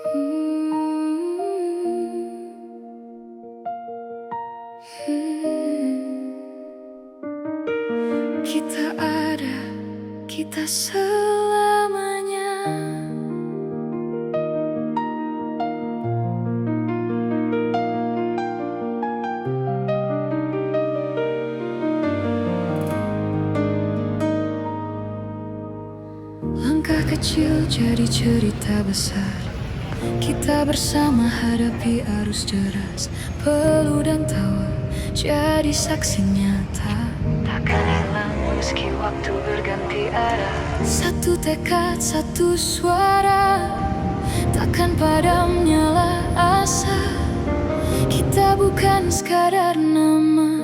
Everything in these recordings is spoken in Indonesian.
Kita ada, kita selamanya. Langkah kecil jadi cerita besar. Kita bersama hadapi arus deras. Peluh dan tawa jadi saksi nyata. Takkan hilang meski waktu berganti arah. Satu tekad, satu suara, takkan padam nyala asa. Kita bukan sekadar nama,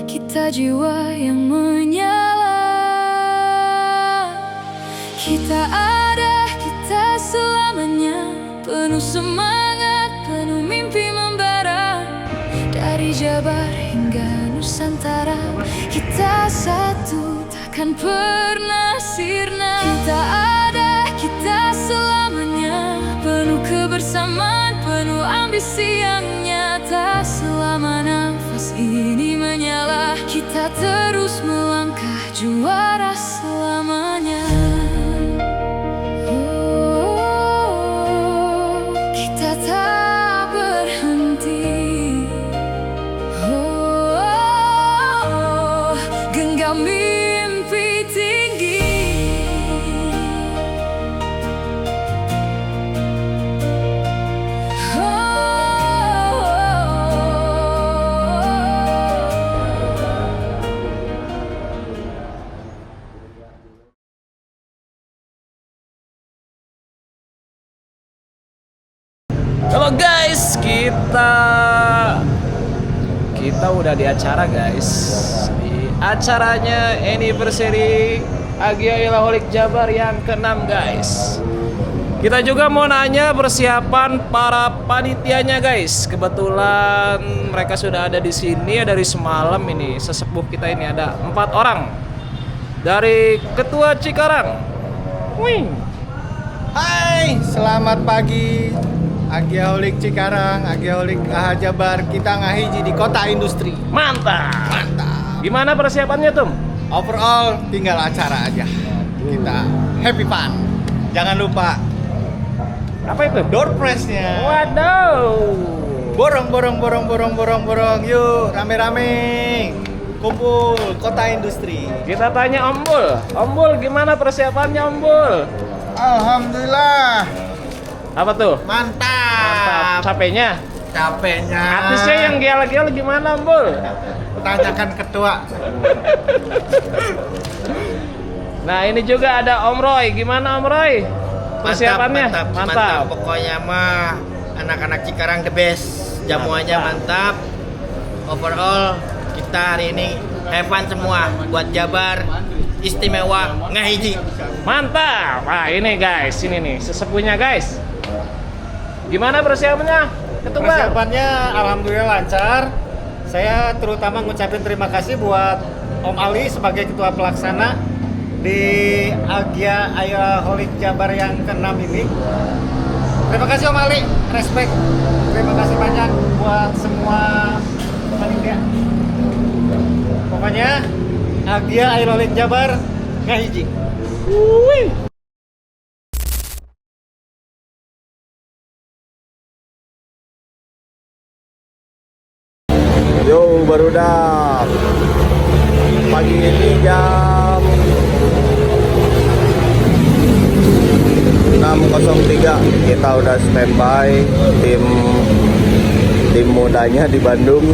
kita jiwa yang menyala. Kita ada, kita selamanya. Penuh semangat, penuh mimpi membara. Dari Jabar hingga Nusantara, kita satu, takkan pernah sirna. Kita ada, kita selamanya. Penuh kebersamaan, penuh ambisi yang nyata. Selama nafas ini menyala, kita terus melangkah juara selamanya. Kita tak berhenti. Genggam mimpi tinggi. Halo guys, kita udah di acara guys. Di acaranya anniversary Agya Ilaholic Jabar yang ke-6 guys. Kita juga mau nanya persiapan para panitianya guys. Kebetulan mereka sudah ada di sini dari semalam ini. Sesepuh kita ini ada 4 orang. Dari Ketua Cikarang. Wih. Hai, selamat pagi Agyaholik Cikarang, Agyaholik AH Jabar. Kita ngahiji di kota industri. Mantap. Mantap. Gimana persiapannya Tum? Overall tinggal acara aja. Kita happy fun. Jangan lupa Apa itu? door prize-nya. Waduh. Borong. Yuk, rame-rame. Kumpul kota industri. Kita tanya Om Bul. Om Bul, gimana persiapannya Om Bul? Alhamdulillah. Apa tuh? Mantap. Capeknya? Capeknya. Artisnya yang gel-gel gimana Om Bul? Tanyakan ketua. Nah ini juga ada Om Roy. Gimana Om Roy? Persiapannya? Mantap. Pokoknya mah anak-anak Cikarang the best. Jamuannya mantap. Overall kita hari ini have fun semua. Buat Jabar istimewa ngahiji. Mantap. Wah ini guys, ini nih sesepuhnya guys. Gimana persiapannya? Ketua? Persiapannya alhamdulillah lancar. Saya terutama ngucapin terima kasih buat Om Ali sebagai ketua pelaksana di Agya Ilaholic Jabar yang ke-6 ini. Terima kasih Om Ali, respect. Terima kasih banyak buat semua panitia. Pokoknya Agya Ilaholic Jabar ngahiji. Yo, barudak. Pagi ini jam 6.03. Kita udah standby tim mudanya di Bandung.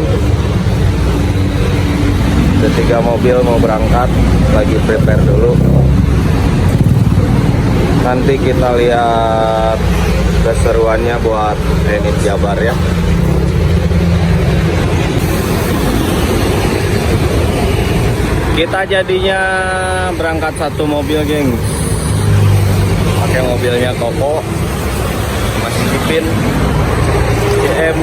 Ada 3 mobil mau berangkat, lagi prepare dulu. Nanti kita lihat keseruannya buat Enid Jabar ya. Kita jadinya berangkat 1 mobil, geng. Pakai mobilnya Koko, masih Cipin, CM.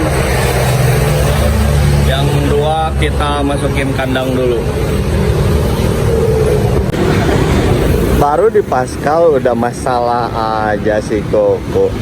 Yang 2 kita masukin kandang dulu. Baru di Pascal udah masalah aja si Koko.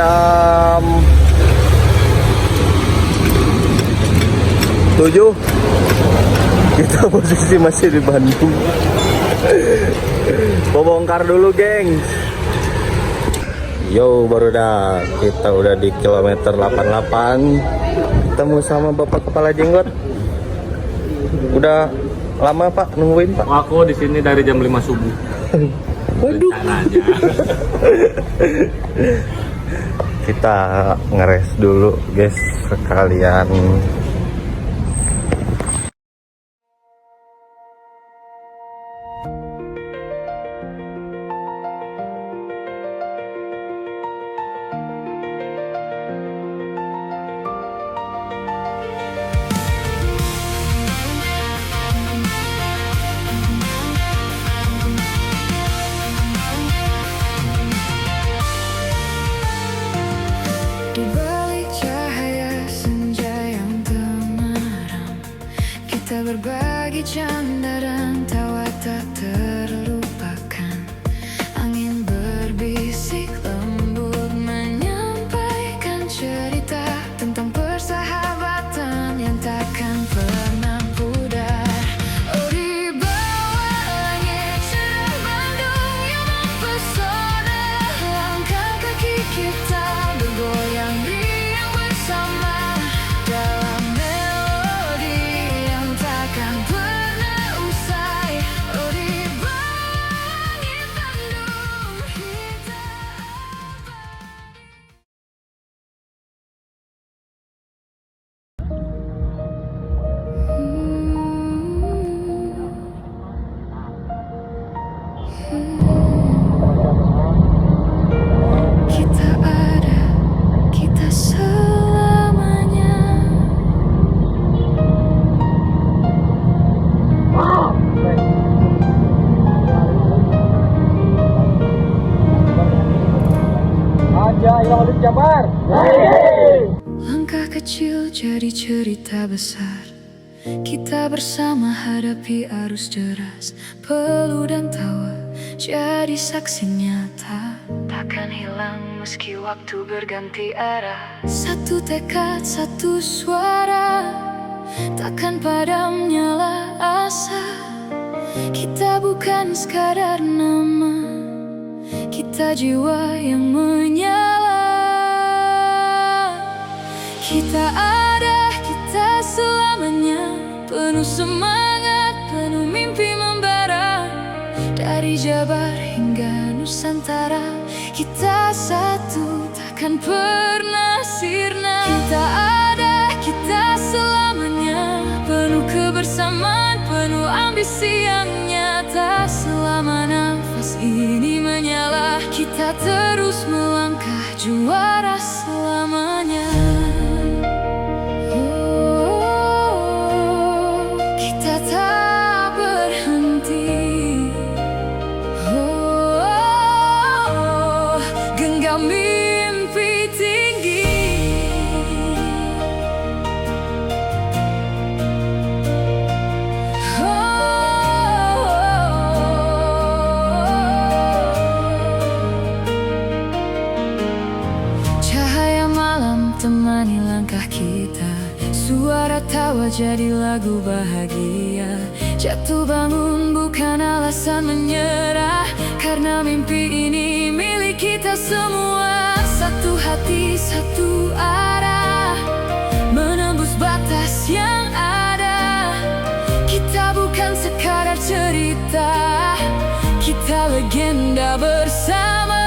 jam 7. Kita posisi masih di Bandung. Mau bongkar dulu, geng. Yo, baru dah. Kita udah di kilometer 88. Ketemu sama Bapak Kepala Jenggot. Udah lama, Pak, nungguin, Pak? Aku di sini dari jam 5 subuh. Waduh. Rencananya. Kita ngeres dulu, guys, sekalian. Di balik cahaya senja yang temaram, kita berbagi canda dan tawa tak terlupakan. Angin berbisik lembut menyampaikan cerita tentang persahabatan yang takkan pernah pudar. Oh, di bawah langit cerah Bandung yang mempesona, langkah kaki kita bergoyang riang bersama dalam melodi yang takkan pernah usai. Oh, di bawah langit Bandung kita. Kita ada, kita selamanya. Langkah kecil jadi cerita besar. Kita bersama hadapi arus deras, peluh dan tawa jadi saksi nyata. Takkan hilang meski waktu berganti arah. Satu tekad, satu suara, takkan padam nyala asa. Kita bukan sekadar nama, kita jiwa yang menyala. Kita ada, kita selamanya, penuh semangat, penuh mimpi membara. Dari Jabar hingga Nusantara, kita satu, takkan pernah sirna. Kita ada, kita selamanya, penuh kebersamaan, penuh ambisi yang nyata. Selama nafas ini menyala, kita terus melangkah juara selamanya. Kita tak berhenti. Genggam mimpi tinggi. Cahaya malam temani langkah kita, suara tawa jadi lagu bahagia. Jatuh bangun bukan alasan menyerah, karena mimpi ini milik kita semua. Satu hati, satu arah, menembus batas yang ada. Kita bukan sekadar cerita, kita legenda bersama.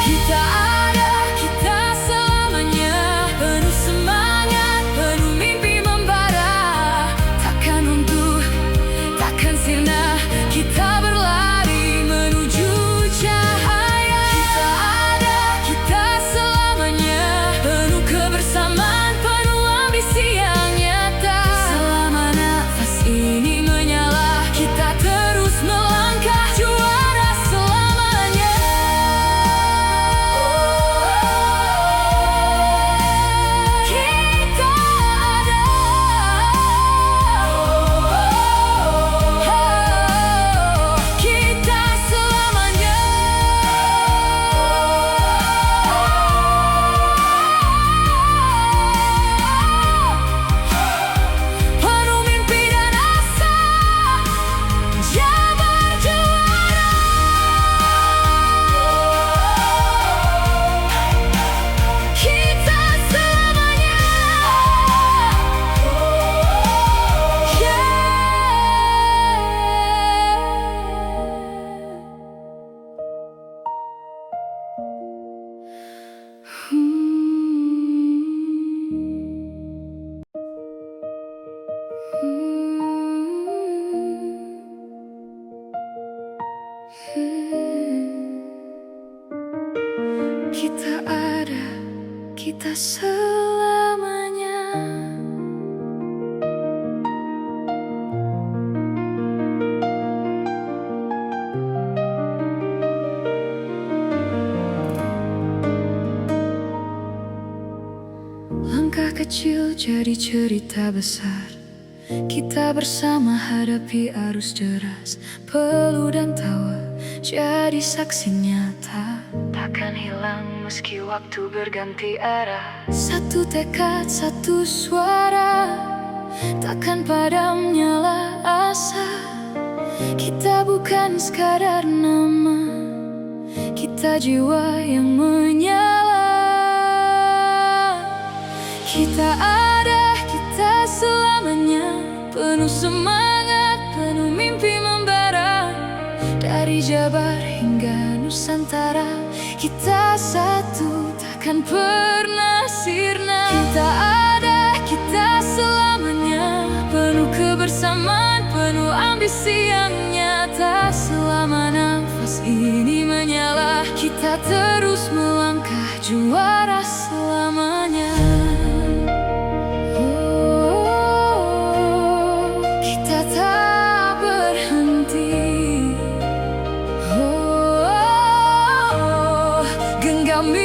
Kita ada, kita selamanya, penuh semangat, penuh mimpi membara. Takkan runtuh, takkan sirna, kita berlari menuju cahaya. Kita ada, kita selamanya, Kita ada, kita selamanya. Langkah kecil jadi cerita besar. Kita bersama hadapi arus deras. Peluh dan tawa jadi saksi nyata. Takkan hilang meski waktu berganti arah. Satu tekad, satu suara. Takkan padam nyala asa. Kita bukan sekadar nama, kita jiwa yang menyala. Kita ada, kita selamanya. Penuh semangat, penuh mimpi membara. Dari Jabar hingga Nusantara, kita satu, takkan pernah sirna. Kita ada, kita selamanya. Penuh kebersamaan, penuh ambisi yang nyata. Selama nafas ini menyala, kita terus melangkah juara selamanya. Kita tak berhenti. Genggam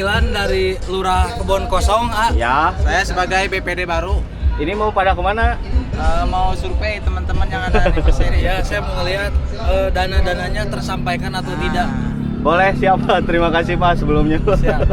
perwakilan dari Lurah Kebon Kosong. Ya. Saya sebagai BPD baru. Ini mau pada kemana? Mau survei teman-teman yang ada di seri. Ya, saya mau ngelihat dana-dananya tersampaikan atau tidak. Boleh, siapa? Terima kasih Pak sebelumnya. Siap.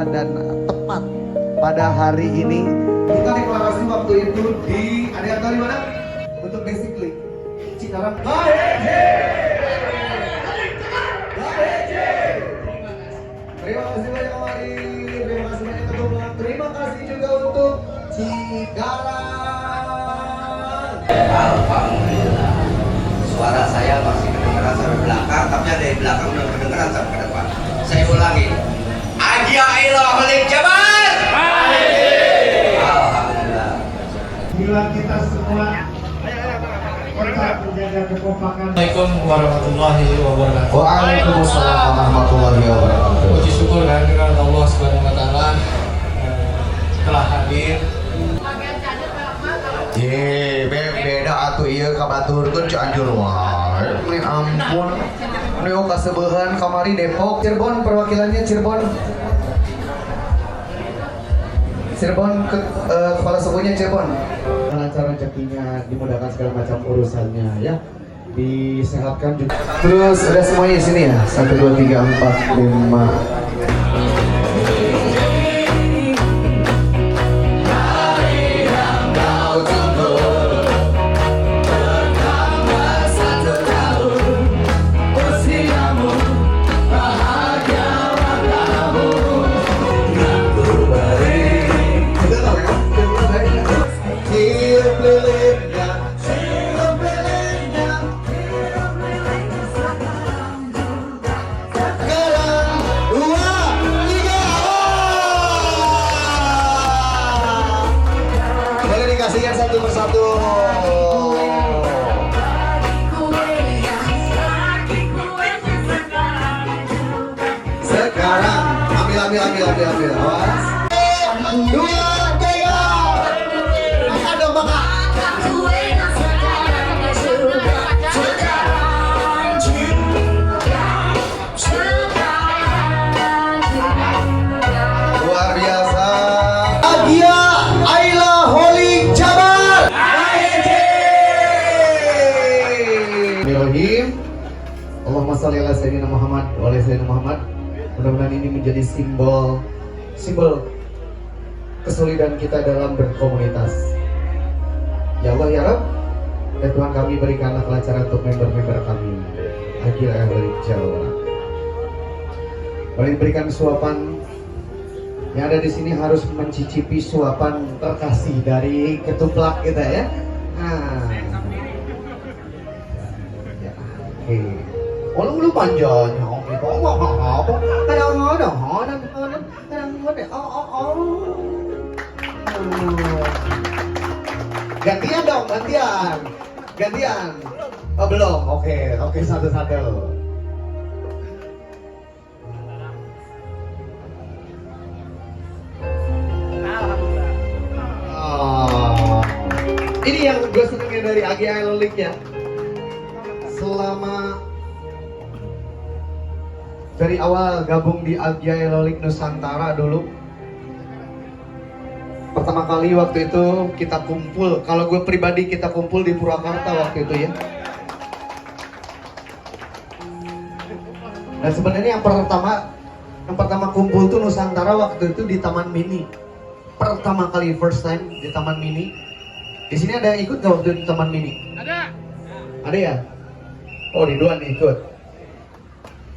Dan tepat pada hari ini kita deklarasi waktu itu di ada yang tahu di mana? Untuk basically Cikarang. Terima kasih banyak Mari, terima kasih banyak teman-teman, terima kasih juga untuk Cikarang. Alhamdulillah, suara saya masih kedengaran sampai belakang, tapi yang dari belakang udah kedengaran sampai ke depan. Saya ulangi, Agya Ilham Holik Jabar. Alhamdulillah. Bila kita semua tetap menjaga kekompakan. Assalamualaikum warahmatullahi wabarakatuh. Waalaikumsalam warahmatullahi wabarakatuh. Puji syukur kehadiran Allah Subhanahu wa taala telah hadir. Beda atuh ieu kabaturkeun Cianjur wae. Ampun. Neo kaseubehan kamari Depok, Cirebon perwakilannya Cirebon. Cirebon kepala sukunya Cirebon. Lancar rezekinya, dimudahkan segala macam urusannya ya. Disehatkan juga. Terus udah semuanya di sini ya. 1 2 3 4 5. Kasihkan satu persatu. Sekarang ambil. Awas. 2, 3. Makan dong, makan. Luar biasa. Agya Ayla Holik Jabar. Allahumma sholli ala sayyidina Muhammad wa ala sayyidina Muhammad. Mudah-mudahan ini menjadi simbol kesolidan kita dalam berkomunitas. Ya Allah ya Rabb, ya Tuhan kami berikanlah kelancaran untuk member-member kami. Agya Ayla Holik Jabar. Boleh berikan suapan. Yang ada di sini harus mencicipi suapan terkasih dari ketuplak kita ya. Nah. Ya, oke. Lu panjangnya gitu. Apa? Kadang-kadang. Gantian dong, gantian. Oh belum, oke, satu-satu. Ini yang gue senengnya dari Agya Ayla Holik ya. Selama dari awal gabung di Agya Ayla Holik Nusantara dulu, pertama kali waktu itu kita kumpul. Kalau gue pribadi kita kumpul di Purwakarta waktu itu ya. Dan sebenarnya yang pertama kumpul tuh Nusantara waktu itu di Taman Mini. Pertama kali first time di Taman Mini. Di sini ada yang ikut nggak waktu di Taman Mini? Ada. Ada ya? Oh, Ridwan ikut.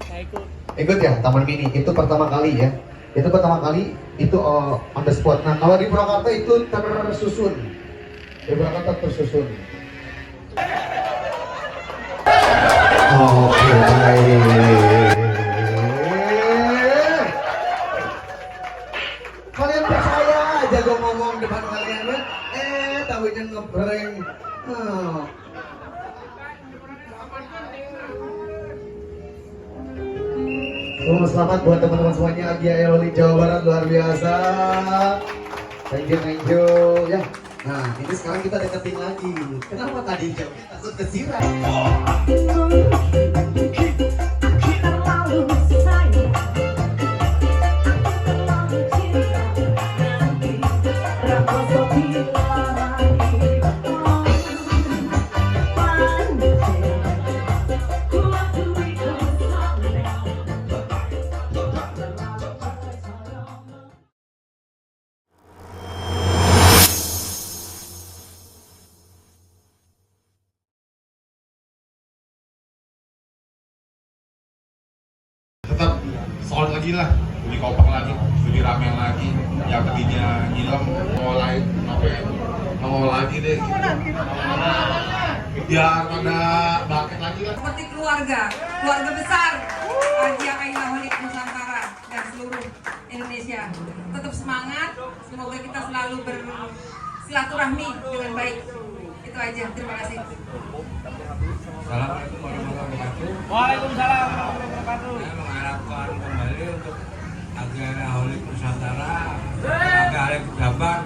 Saya ikut. Ikut ya Taman Mini. Itu pertama kali ya. Itu pertama kali itu on the spot. Nah kalau di Purwakarta itu tersusun. Di Purwakarta tersusun. Oke, baik. Kalian percaya aja gue ngomong depan kalian ya? Tahunya ngebreng. Selamat buat teman-teman semuanya Agia Holik Jawa Barat, luar biasa. Thank you ya. Nah ini sekarang kita deketin lagi. Kenapa tadi jauh takut kesiram? Tetap solid lagi lah, lebih kompak lagi, lebih rame lagi. Yang tadinya hilang nongol lagi deh gitu. Biar pada bangkit lagi lah. Seperti keluarga besar Agia Holik Nusantara dan seluruh Indonesia. Tetap semangat, semoga kita selalu bersilaturahmi dengan baik. Itu aja, terima kasih. Assalamualaikum warahmatullahi wabarakatuh. Waalaikumsalam warahmatullahi wabarakatuh. Saya mengharapkan kembali untuk Agia Holik Nusantara, Agia Holik Jabar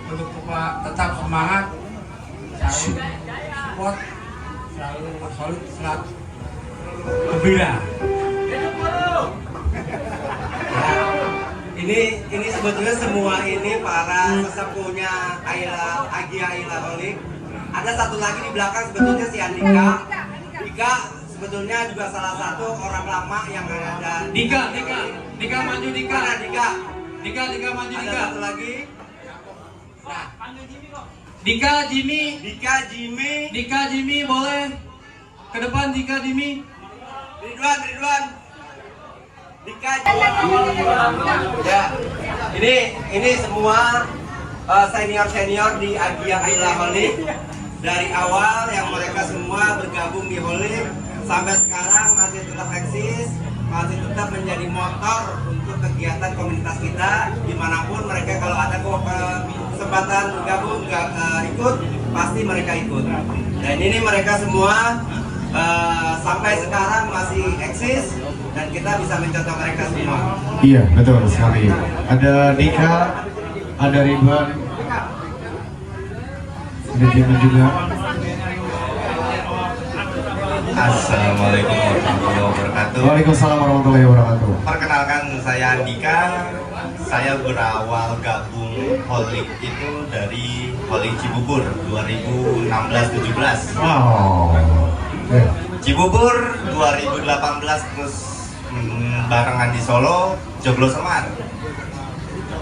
untuk tetap semangat, selalu support, selalu solid, selalu gembira. Ini sebetulnya semua ini para sesepuhnya Agia Holik. Ada satu lagi di belakang sebetulnya si Andika. Dika sebetulnya juga salah satu orang lama yang ada. Dika maju Dika. Mana Dika? Dika maju Ada Dika. satu lagi. Nah, Dika Jimmy boleh ke depan Dika Jimmy. Ridwan. Dika ya. Ini semua senior di Agia Holik. Dari awal yang mereka semua bergabung di Holik sampai sekarang masih tetap eksis, masih tetap menjadi motor untuk kegiatan komunitas kita. Dimanapun mereka kalau ada kesempatan bergabung ikut, pasti mereka ikut. Dan ini mereka semua sampai sekarang masih eksis dan kita bisa mencontoh mereka semua. Iya betul sekali. Ada Dika, ada Ridwan, ada Jimmy juga. Assalamualaikum warahmatullahi wabarakatuh. Waalaikumsalam warahmatullahi wabarakatuh. Perkenalkan, saya Andika. Saya berawal gabung Holik itu dari Holik Cibubur 2016-17. Wow. Cibubur 2018 terus barengan di Solo, Joglo Semar.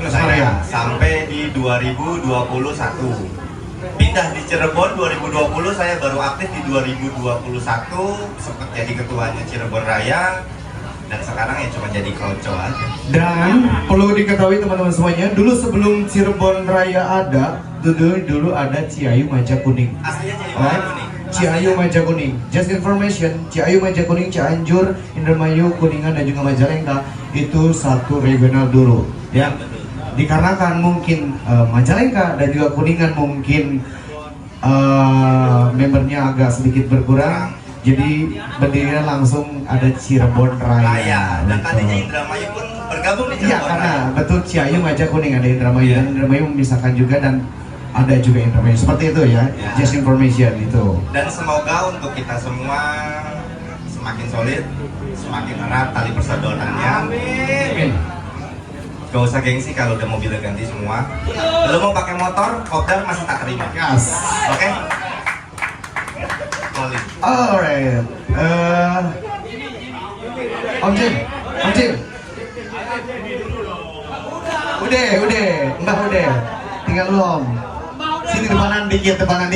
Saya sampai di 2021. Pindah di Cirebon 2020, saya baru aktif di 2021 sempat jadi ketuanya Cirebon Raya, dan sekarang ya cuma jadi kroco aja. Dan perlu diketahui teman-teman semuanya, dulu sebelum Cirebon Raya ada, dulu ada Ciayu Maja Kuning. Aslinya Ciayu Kuning. Ciayu Maja Kuning. Just information, Ciayu Maja Kuning, Cianjur, Indramayu, Kuningan dan juga Majalengka itu satu regional dulu, ya. Dikarenakan mungkin Majalengka dan juga Kuningan mungkin membernya agak sedikit berkurang, jadi berdirinya langsung ada Cirebon Raya. Dan tadinya Indramayu pun bergabung di Cirebon. Iya, karena betul Ciayu Maja Kuning ada Indramayu, dan Indramayu memisahkan juga dan ada juga Indramayu. Seperti itu ya. Just information itu. Dan semoga untuk kita semua semakin solid, semakin erat tali persaudaranya. Amin. Gak usah gengsi kalau udah mobilnya ganti semua. Lo mau pakai motor, kopdar masih tak terima. Yes. Oke? Solid. Alright. Om Jim. Udah. Tinggal lu Om. Sini depanan dikit. Depanan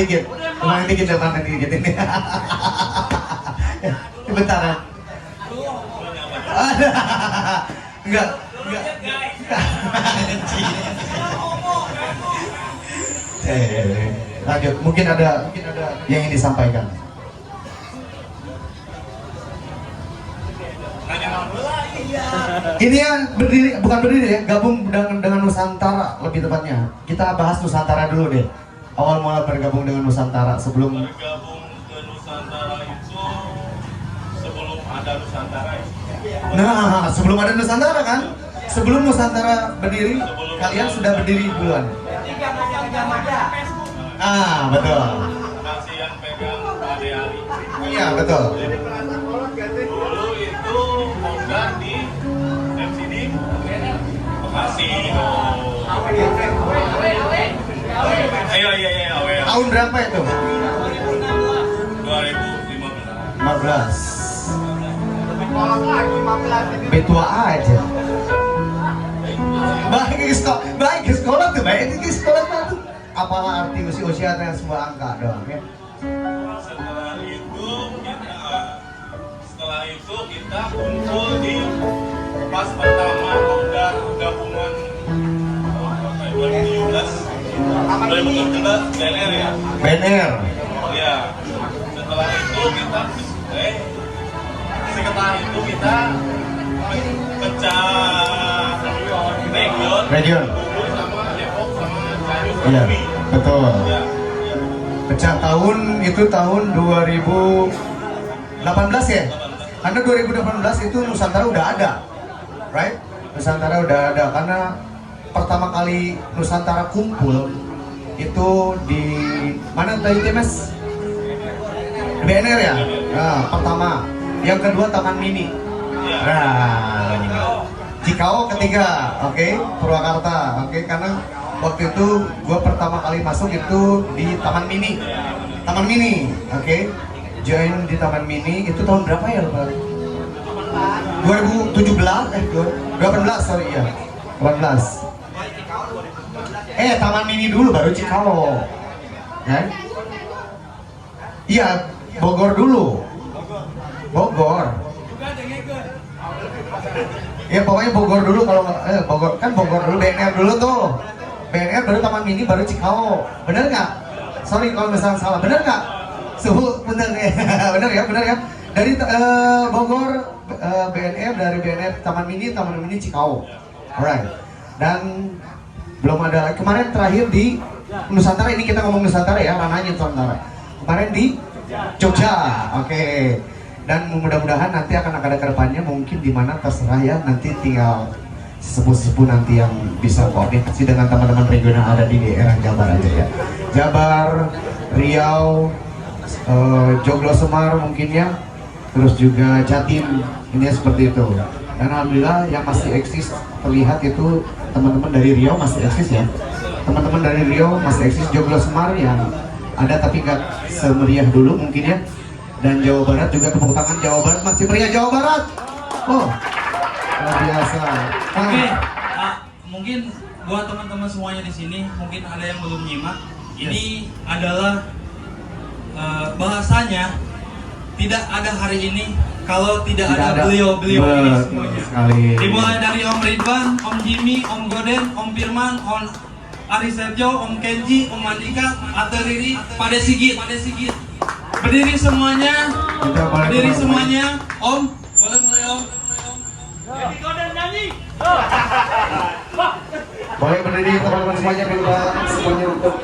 dikit ini. Bentar ya. Enggak. Lanjut, mungkin ada yang ingin disampaikan. Ini yang berdiri, bukan berdiri ya, gabung dengan Nusantara lebih tepatnya. Kita bahas Nusantara dulu deh. Awal mula bergabung dengan Nusantara sebelum Bergabung ke Nusantara itu sebelum ada Nusantara. Nah, sebelum ada Nusantara kan? Sebelum Nusantara berdiri, kalian sudah berdiri duluan. Ah, betul. Masih yang pegang Ade Ali. Iya, betul. Dulu itu Monggar di MCD Bekasi. Ayo, Tahun berapa itu? 2015. 15. Betua aja. Baik ke sekolah tuh, baik ke sekolah tuh. Apalah arti usia dan semua angka doang ya. Setelah itu kita kumpul di pas pertama Monggar gabungan 2017 BNR ya. BNR. Ya. Setelah itu kita setelah itu kita pecah region. Sama Depok sama Cianjur. Iya, betul. Ya. Pecah tahun itu tahun 2018 ya? Karena 2018 itu Nusantara udah ada, right? Nusantara udah ada karena pertama kali Nusantara kumpul itu di mana tadi Mas? BNR ya? Nah, pertama. Yang kedua Taman Mini. Nah, Cikao ketiga, oke, Purwakarta, oke, karena waktu itu gua pertama kali masuk itu di Taman Mini, oke, join di Taman Mini itu tahun berapa ya Pak? 2017, 18, sorry ya, 18. Taman Mini dulu baru Cikao, ya? Iya, Bogor dulu, Bogor. Ya pokoknya Bogor dulu kalau Bogor dulu, BNR dulu tuh. BNR baru Taman Mini baru Cikao. Bener nggak? Sorry kalau misalnya salah. Bener nggak? Suhu bener ya. bener ya. Dari Bogor BNR, dari BNR Taman Mini Cikao. Alright. Dan belum ada kemarin terakhir di Nusantara, ini kita ngomong Nusantara ya, ranahnya Nusantara. Kemarin di Jogja. Oke. Dan mudah-mudahan nanti akan ada kedepannya mungkin di mana terserah ya, nanti tinggal sesepuh-sesepuh nanti yang bisa koordinasi dengan teman-teman regional ada di daerah Jabar aja ya. Jabar, Riau, Joglo Semar mungkin ya, terus juga Jatim, ini seperti itu. Dan alhamdulillah yang masih eksis terlihat itu teman-teman dari Riau masih eksis ya. Teman-teman dari Riau masih eksis, Joglo Semar yang ada tapi nggak semeriah dulu mungkin ya. Dan Jawa Barat juga, tepuk tangan Jawa Barat, masih meriah Jawa Barat. Oh, luar biasa. Mungkin buat teman-teman semuanya di sini, mungkin ada yang belum nyimak. Ini adalah bahasanya tidak ada hari ini kalau tidak ada beliau-beliau ini semuanya. Dimulai dari Om Ridwan, Om Jimmy, Om Goden, Om Firman, Om Ari Serjo, Om Kenji, Om Andika, Ate Riri, Pade Sigit. Berdiri semuanya, Om. Boleh Om. Boleh berdiri teman-teman semuanya, minta semuanya untuk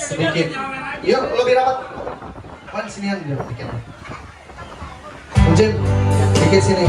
sedikit. Yuk, lebih rapat. Di sini yang dikit. Ucin, dikit sini.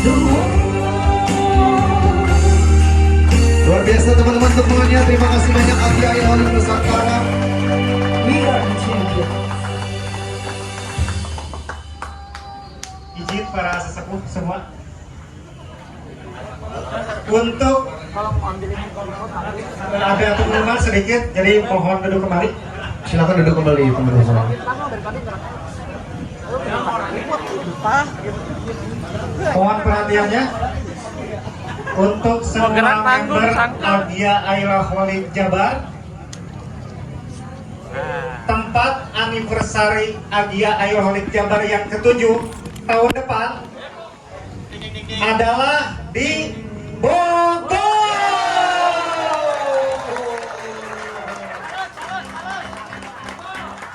The semua. Untuk ada pengumuman sedikit, jadi mohon duduk kembali. Silakan duduk kembali teman-teman. Mohon perhatiannya untuk semua member Agia Aylaholik Jabar. Tempat anniversary Agia Aylaholik Jabar yang ke-7 tahun depan adalah di Bogor.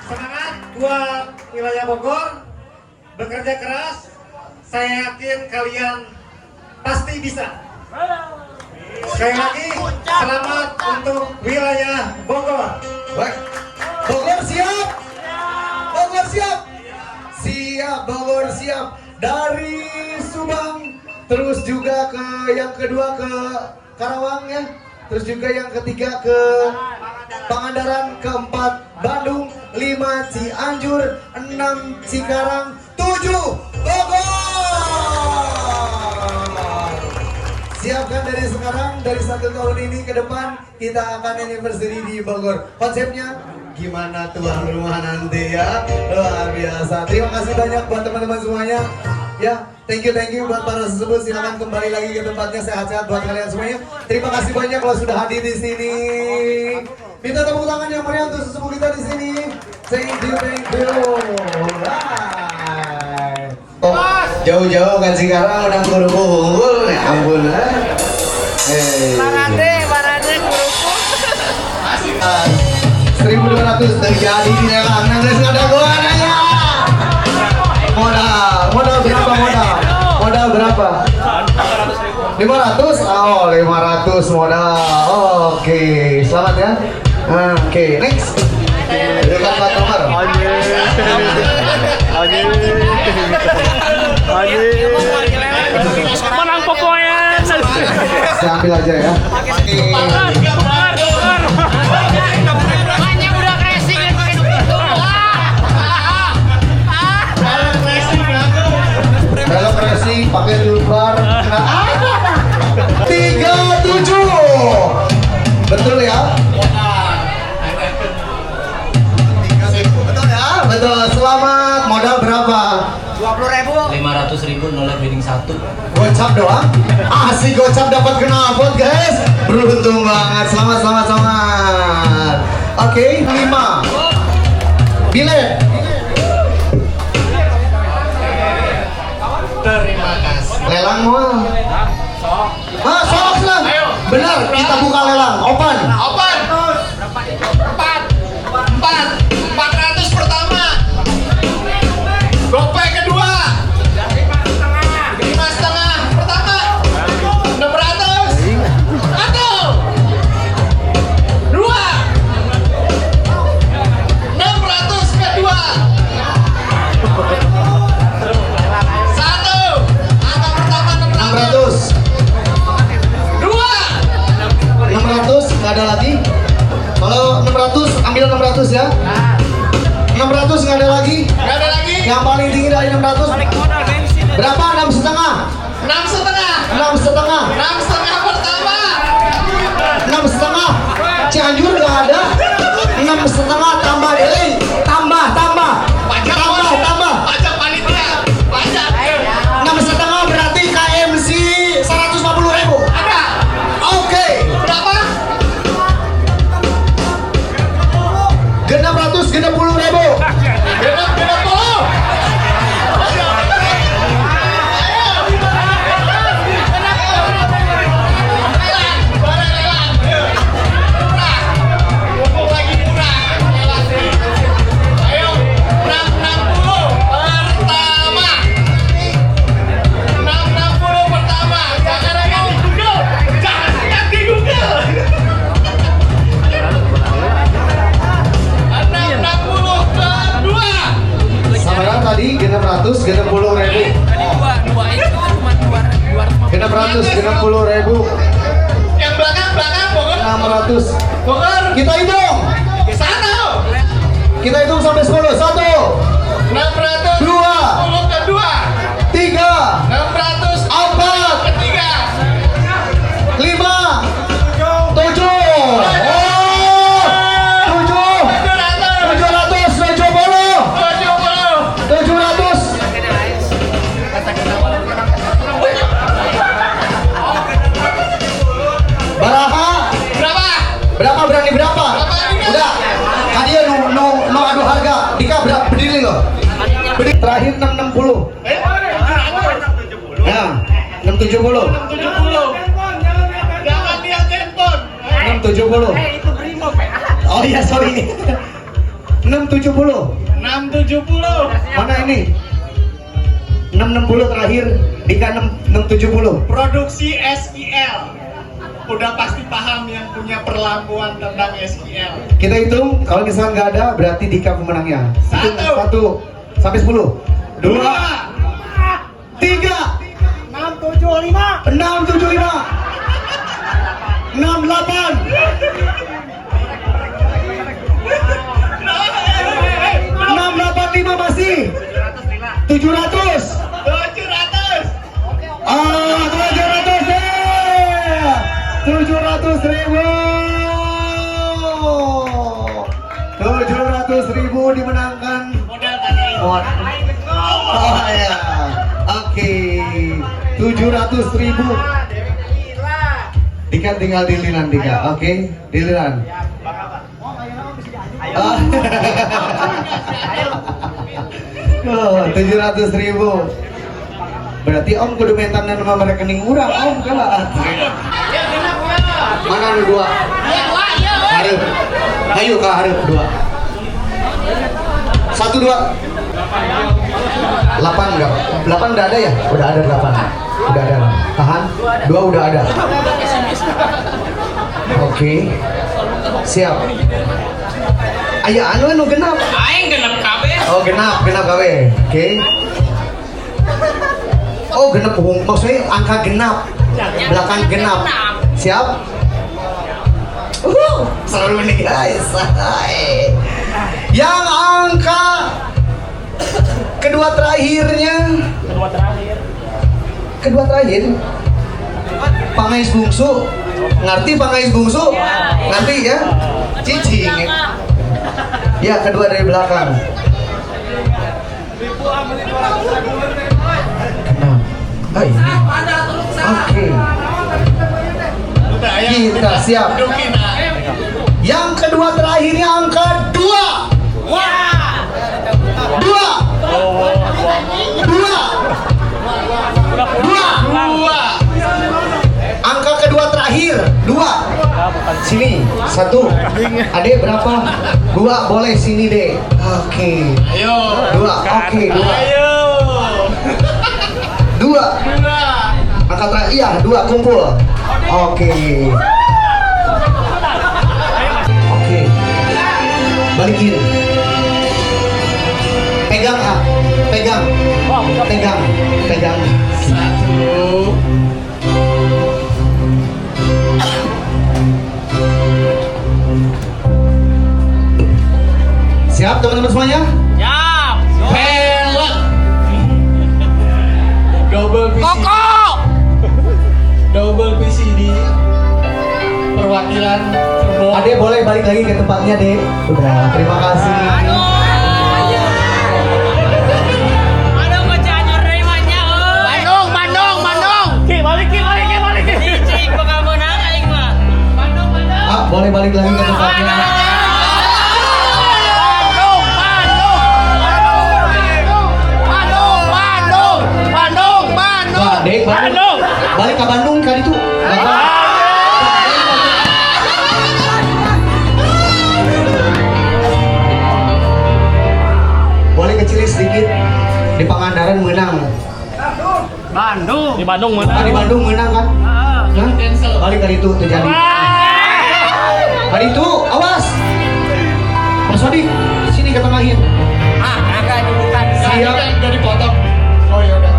Semangat buat wilayah Bogor, bekerja keras. Saya yakin kalian pasti bisa. Sekali lagi, selamat untuk wilayah Bogor. Baik. Bogor siap? Bogor siap? Siap, Bogor siap. Dari Subang, terus juga ke yang kedua ke Karawang ya. Terus juga yang ketiga ke Pangandaran, keempat Bandung, 5 Cianjur, 6 Cikarang, 7 Bogor. Siapkan dari sekarang, dari 1 tahun ini ke depan kita akan anniversary di Bogor. Konsepnya gimana tuan rumah nanti ya, luar biasa. Terima kasih banyak buat teman-teman semuanya. Ya, thank you buat para sesepuh. Silakan kembali lagi ke tempatnya, sehat-sehat buat kalian semuanya. Terima kasih banyak kalau sudah hadir di sini. Minta tepuk tangan yang meriah untuk sesepuh kita di sini. Thank you. Bye. Oh, jauh-jauh kan sekarang udah kuruku unggul, ya ampun. Barade kuruku. 1.200 terjadi di lelang, nangis ada gua nanya. Modal berapa modal? Modal berapa? 500? Oh, 500 modal. Oke, selamat ya. Oke, next. Dekat Pak Tomar. Menang pokoknya. Saya ambil aja ya. Belok racing pakai dulbar. 37. Betul ya? Betul ya? Betul. Selamat. Modal berapa? 20.000. 500.000 nolak bidding 1. Gocap doang? Asik gocap dapat knalpot guys. Beruntung banget. Selamat. Oke, 5. Bilet. Terima kasih. Lelang mau? Sok lah. Benar, kita buka lelang. Open. 400 pertama. Gopay kedua. 5,5 pertama. 600. 2. 600 kedua. 1. Angka pertama 600. 600 nggak ada lagi. Kalau 600 ambil 600 ya. 600 nggak ada lagi. Yang paling tinggi dari 600 berapa? 6,5. 6,5 pertama. 6,5. Cianjur nggak ada. 6,5 tambah deh. Tambah. Pajak panitia. Pajak. 6,5 berarti KMC 150.000. Ada. Oke. Berapa? Genap 160.000. Genap 20. Tadi genap 100, genap 10.000. Genap 100, genap 10.000. Yang belakang Bogor. 600. Bogor. Kita hitung. Kita hitung sampai 10. 1. 600. 2. 10 kedua. 3. 600. Kadia no adu harga. Dika berapa berdiri lo? Berdiri terakhir 660. Ya, 670. 670. Oh iya sorry. 670. Mana ini? 660 terakhir. Dika 670. Produksi SIL. Udah pasti paham yang punya perlakuan tentang SIL. Kita hitung, kalau misalnya nggak ada, berarti Dika pemenangnya. 1 sampai 10. 2 3 675. 675 68 685 masih 700 700.000 dimenangkan. Oh ya, oke, 700.000. Dika tinggal diliran Dika, oke, diliran. 700.000. Berarti Om kudu mentan dan nomor rekening urang Om kalah. Mana nu dua? Hareup. Ayo ka hareup dua. 1 2 8 enggak? 8 udah ada ya? Udah ada 8. Udah ada. Tahan. 2 udah ada. Oke. Siap. Aya anu genap. Aing genep kabeh. Oh, genap kabeh. Oke. Oh, genap maksudnya angka genap. Belakang genap. Siap? Seru nih guys. Yang angka kedua terakhir. Pangais bungsu. Ngerti pangais bungsu? Ngerti ya? Cicing. Ya, kedua dari belakang. Oh ini. Oke. Kita siap. Yang kedua terakhirnya angka 2. 2. Angka kedua terakhir 2. Sini 1. Adek berapa? 2 boleh sini deh. Oke. Ayo. 2. Oke 2. Ayo. 2. Angka terakhir iya 2 kumpul. Oke. Balikin. Pegang ah. Pegang. 1. Siap teman-teman semuanya? Siap. Pelek. Double PC. Koko. Double PC di perwakilan Cirebon. Ade boleh balik lagi ke tempatnya, Dek. Udah, terima kasih. Boleh balik lagi ke tempatnya. Dek, balik ke Bandung kan itu. Boleh kecil sedikit. Di Pangandaran menang. Di Bandung menang. Di Bandung menang kan? Balik kali itu terjadi. Kali itu, awas. Mas Wadi, sini ke tengahin. Agak dudukan. Siap. Udah dipotong. Oh ya udah.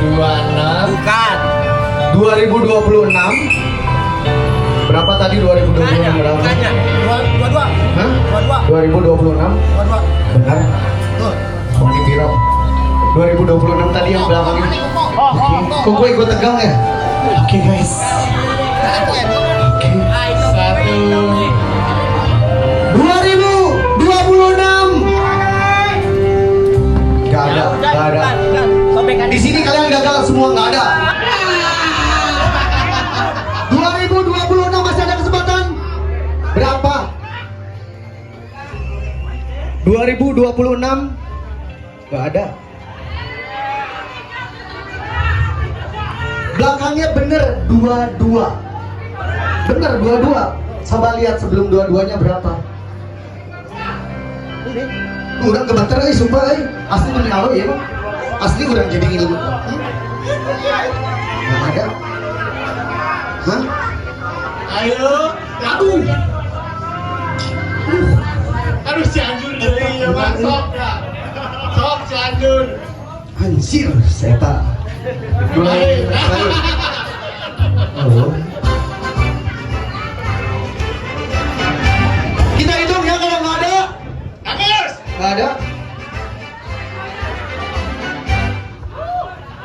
26. Bukan. 2026. Berapa tadi 2026 berapa? 22. Hah? 2026. Benar? Oh, ini viral. 2026 tadi yang belakang ini. Kok gue ikut tegang ya? Oke guys. Oke. 2026. Gak ada. Di sini kalian gagal semua, nggak ada. 2026 masih ada kesempatan. Berapa? 2026 nggak ada. Belakangnya bener 22. Bener 22. Coba lihat sebelum 22-nya berapa. Ini kurang kebantar sumpah asli demi Allah ya bang. Asli kurang jadi ilmu. Nggak ada. Hah? Ayo, Aduh. aduh Cianjur deh, ya bang, sok ya. Sok Cianjur. Anjir, setan. Oh. Kita hitung ya kalau nggak ada. Nggak ada.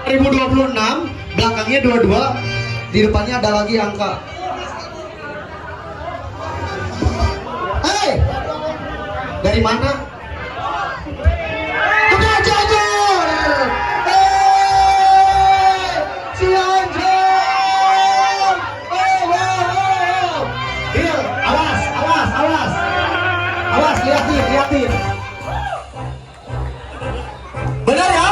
2026, belakangnya 22, di depannya ada lagi angka. Hei, dari mana? Tukang Cianjur! Cianjur! Iya, awas, awas, awas. Awas, liatin. Benar ya?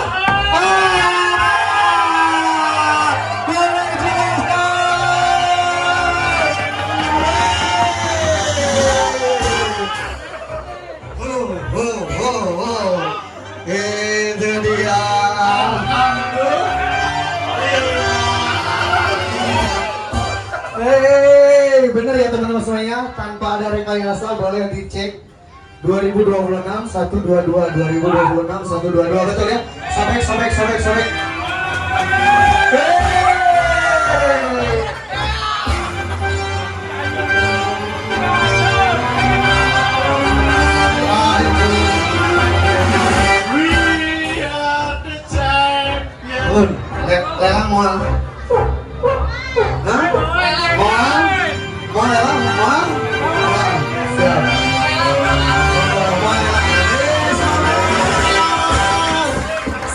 Itu dia. Bener ya teman-teman semuanya, tanpa ada rekayasa boleh dicek 2026 122 2026 122 betul ya? Sobek. Lelang mual. Hah? Mual lelang mual. Siap.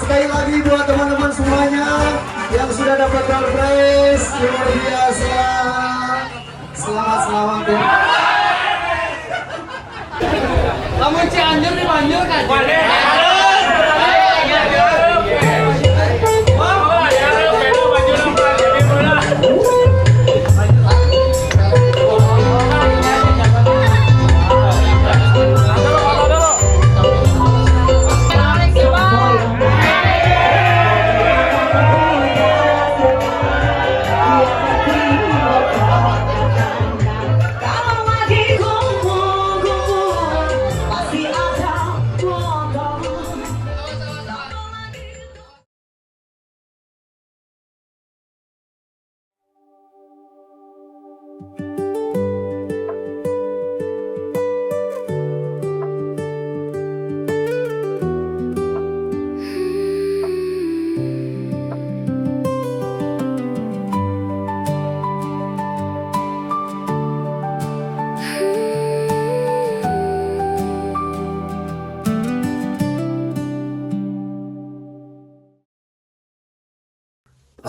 Sekali lagi buat teman-teman semuanya yang sudah dapat door prize, luar biasa. Selamat ya. Lamun Cianjur dibanjur kan?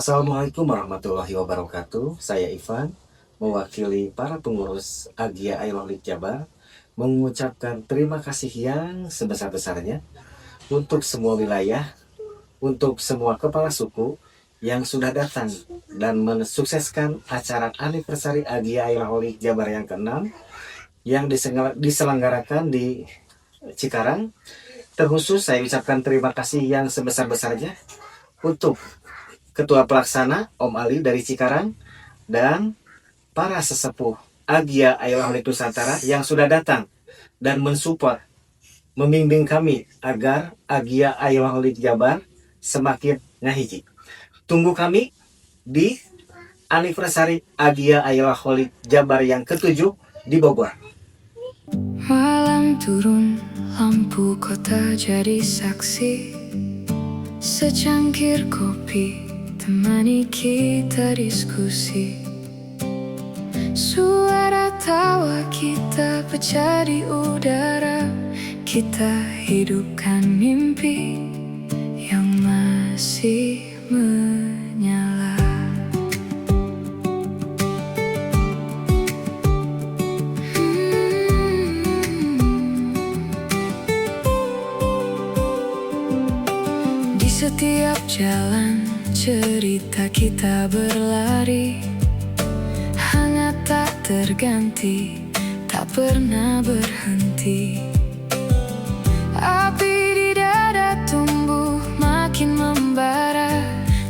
Assalamualaikum warahmatullahi wabarakatuh. Saya Ivan, mewakili para pengurus Agya Ailaholik Jabar, mengucapkan terima kasih yang sebesar-besarnya untuk semua wilayah, untuk semua kepala suku yang sudah datang dan mensukseskan acara anniversary Agya Ailaholik Jabar yang ke-6 yang diselenggarakan di Cikarang. Terkhusus saya ucapkan terima kasih yang sebesar-besarnya untuk Ketua Pelaksana Om Ali dari Cikarang dan para sesepuh Agya Ailaholik Nusantara yang sudah datang dan mensupport, membimbing kami agar Agya Ailaholik Jabar semakin ngahiji. Tunggu kami di anniversary Agya Ailaholik Jabar yang ke-7 di Bogor. Malam turun, lampu kota jadi saksi. Secangkir kopi temani kita diskusi. Suara tawa kita pecah di udara. Kita hidupkan mimpi yang masih menyala. setiap jalan cerita kita berlari, hangat tak terganti, tak pernah berhenti. Api di dada tumbuh makin membara,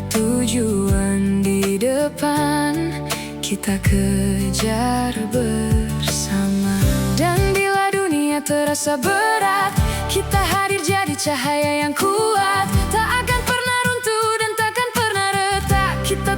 tujuan di depan kita kejar bersama. Dan bila dunia terasa berat, kita hadir jadi cahaya yang kuat, tak akan pernah runtuh dan takkan pernah retak. Kita